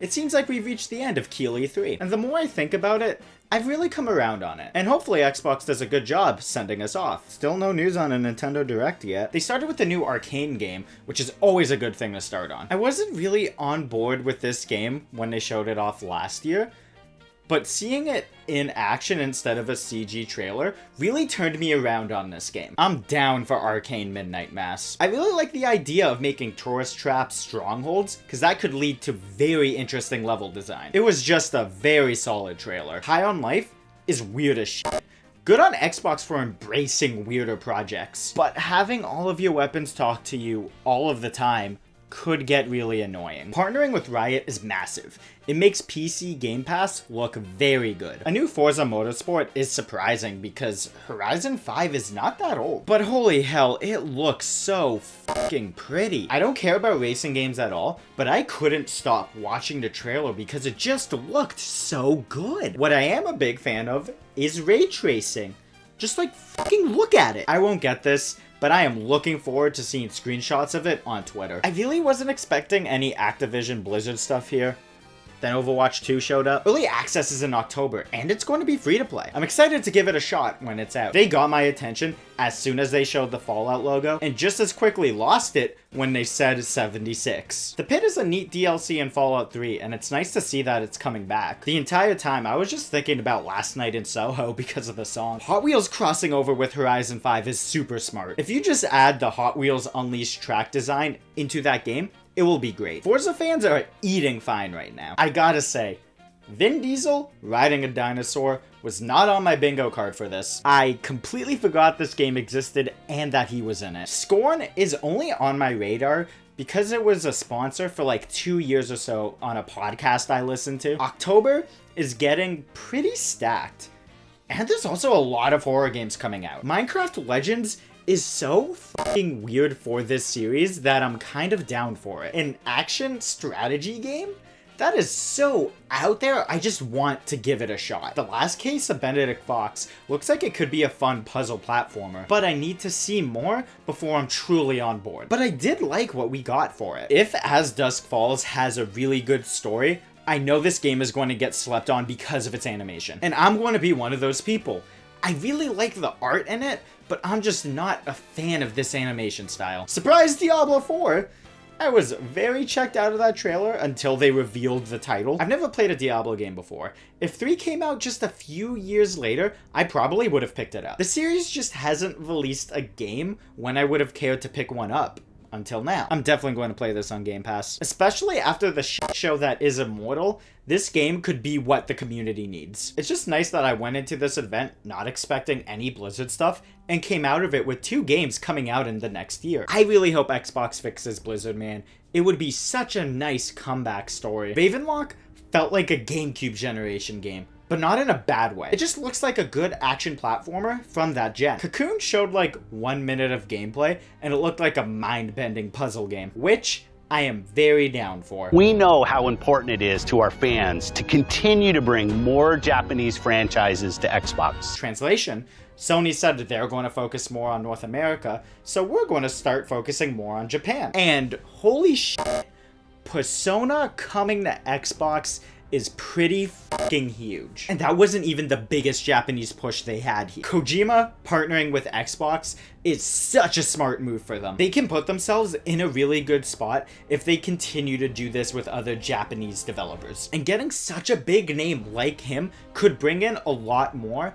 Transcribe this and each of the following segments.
It seems like we've reached the end of Keighley 3, and the more I think about it, I've really come around on it. And hopefully Xbox does a good job sending us off. Still no news on a Nintendo Direct yet. They started with the new Arcane game, which is always a good thing to start on. I wasn't really on board with this game when they showed it off last year, but seeing it in action instead of a CG trailer really turned me around on this game. I'm down for Arcane Midnight Mass. I really like the idea of making tourist traps strongholds, because that could lead to very interesting level design. It was just a very solid trailer. High on Life is weird as shit. Good on Xbox for embracing weirder projects, but having all of your weapons talk to you all of the time could get really annoying. Partnering with Riot is massive. It makes PC Game Pass look very good. A new Forza Motorsport is surprising because Horizon 5 is not that old. But holy hell, it looks so fucking pretty. I don't care about racing games at all, but I couldn't stop watching the trailer because it just looked so good. What I am a big fan of is ray tracing. Just like fucking look at it. I won't get this, but I am looking forward to seeing screenshots of it on Twitter. I really wasn't expecting any Activision Blizzard stuff here. Then Overwatch 2 showed up. Early access is in October, and it's going to be free to play. I'm excited to give it a shot when it's out. They got my attention as soon as they showed the Fallout logo, and just as quickly lost it when they said 76. The Pit is a neat DLC in Fallout 3, and it's nice to see that it's coming back. The entire time, I was just thinking about Last Night in Soho because of the song. Hot Wheels crossing over with Horizon 5 is super smart. If you just add the Hot Wheels Unleashed track design into that game, it will be great. Forza fans are eating fine right now. I gotta say, Vin Diesel riding a dinosaur was not on my bingo card for this. I completely forgot this game existed and that he was in it. Scorn is only on my radar because it was a sponsor for like 2 years or so on a podcast I listened to. October is getting pretty stacked. And there's also a lot of horror games coming out. Minecraft Legends is so fucking weird for this series that I'm kind of down for it. An action strategy game? That is so out there, I just want to give it a shot. The Last Case of Benedict Fox looks like it could be a fun puzzle platformer, but I need to see more before I'm truly on board. But I did like what we got for it. If As Dusk Falls has a really good story, I know this game is going to get slept on because of its animation. And I'm going to be one of those people. I really like the art in it, but I'm just not a fan of this animation style. Surprise Diablo 4! I was very checked out of that trailer until they revealed the title. I've never played a Diablo game before. If 3 came out just a few years later, I probably would have picked it up. The series just hasn't released a game when I would have cared to pick one up. Until now. I'm definitely going to play this on Game Pass. Especially after the shit show that is Immortal, this game could be what the community needs. It's just nice that I went into this event not expecting any Blizzard stuff and came out of it with 2 games coming out in the next year. I really hope Xbox fixes Blizzard, man. It would be such a nice comeback story. Ravenlock felt like a GameCube generation game, but not in a bad way. It just looks like a good action platformer from that gen. Cocoon showed like 1 minute of gameplay, and it looked like a mind-bending puzzle game, which I am very down for. We know how important it is to our fans to continue to bring more Japanese franchises to Xbox. Translation, Sony said that they're going to focus more on North America, so we're going to start focusing more on Japan. And holy shit, Persona coming to Xbox is pretty fucking huge. And that wasn't even the biggest Japanese push they had here. Kojima partnering with Xbox is such a smart move for them. They can put themselves in a really good spot if they continue to do this with other Japanese developers. And getting such a big name like him could bring in a lot more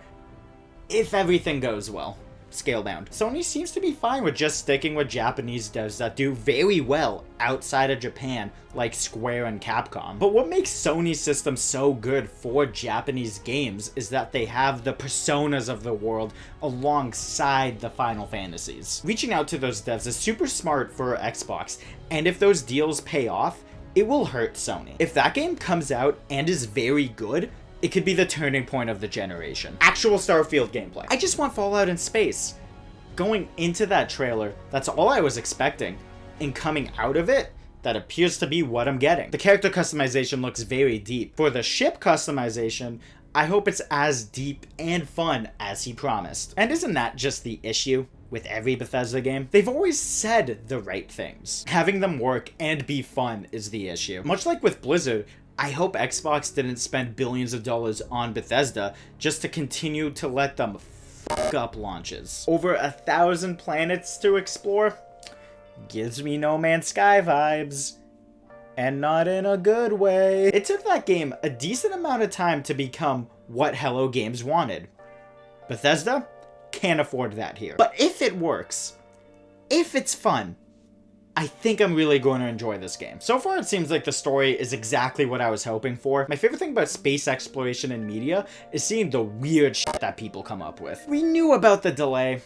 if everything goes well. Scalebound. Sony seems to be fine with just sticking with Japanese devs that do very well outside of Japan, like Square and Capcom. But what makes Sony's system so good for Japanese games is that they have the Personas of the world alongside the Final Fantasies. Reaching out to those devs is super smart for Xbox, and if those deals pay off, it will hurt Sony. If that game comes out and is very good, it could be the turning point of the generation. Actual Starfield gameplay. I just want Fallout in space. Going into that trailer, that's all I was expecting. And coming out of it, that appears to be what I'm getting. The character customization looks very deep. For the ship customization, I hope it's as deep and fun as he promised. And isn't that just the issue with every Bethesda game? They've always said the right things. Having them work and be fun is the issue. Much like with Blizzard, I hope Xbox didn't spend billions of dollars on Bethesda just to continue to let them fuck up launches. Over 1,000 planets to explore? Gives me No Man's Sky vibes. And not in a good way. It took that game a decent amount of time to become what Hello Games wanted. Bethesda can't afford that here. But if it works, if it's fun, I think I'm really going to enjoy this game. So far, it seems like the story is exactly what I was hoping for. My favorite thing about space exploration and media is seeing the weird shit that people come up with. We knew about the delay,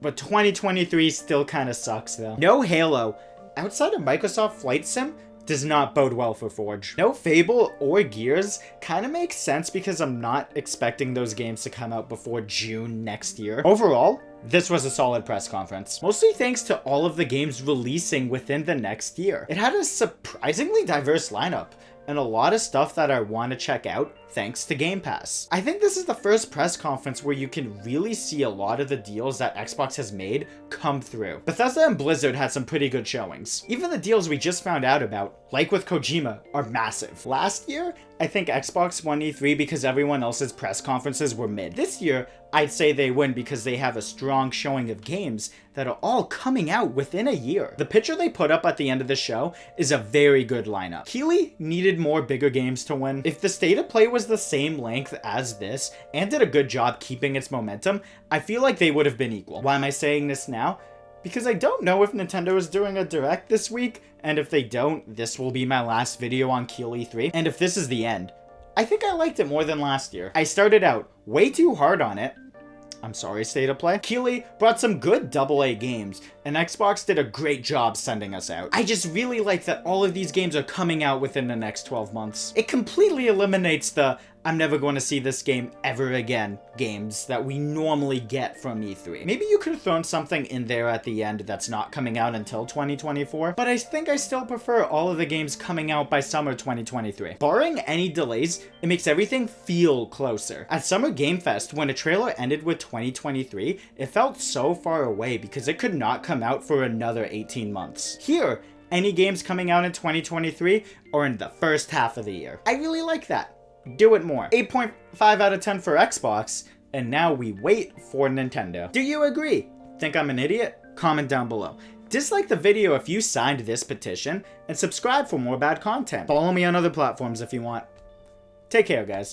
but 2023 still kind of sucks though. No Halo, outside of Microsoft Flight Sim, does not bode well for Forge. No Fable or Gears kind of makes sense because I'm not expecting those games to come out before June next year. Overall, this was a solid press conference, mostly thanks to all of the games releasing within the next year. It had a surprisingly diverse lineup, and a lot of stuff that I want to check out thanks to Game Pass. I think this is the first press conference where you can really see a lot of the deals that Xbox has made come through. Bethesda and Blizzard had some pretty good showings. Even the deals we just found out about, like with Kojima, are massive. Last year, I think Xbox won E3 because everyone else's press conferences were mid. This year, I'd say they win because they have a strong showing of games that are all coming out within a year. The picture they put up at the end of the show is a very good lineup. Keighley needed more bigger games to win. If the state of play was the same length as this and did a good job keeping its momentum, I feel like they would have been equal. Why am I saying this now? Because I don't know if Nintendo is doing a direct this week, and if they don't, this will be my last video on Keighley 3, and if this is the end, I think I liked it more than last year. I started out way too hard on it. I'm sorry, State of Play. Keighley brought some good AA games, and Xbox did a great job sending us out. I just really like that all of these games are coming out within the next 12 months. It completely eliminates the I'm never going to see this game ever again games that we normally get from E3. Maybe you could have thrown something in there at the end that's not coming out until 2024, but I think I still prefer all of the games coming out by summer 2023. Barring any delays, it makes everything feel closer. At Summer Game Fest, when a trailer ended with 2023, it felt so far away because it could not come out for another 18 months. Here, any games coming out in 2023 are in the first half of the year. I really like that. Do it more. 8.5 out of 10 for Xbox, and now we wait for Nintendo. Do you agree? Think I'm an idiot? Comment down below. Dislike the video if you signed this petition, and subscribe for more bad content. Follow me on other platforms if you want. Take care, guys.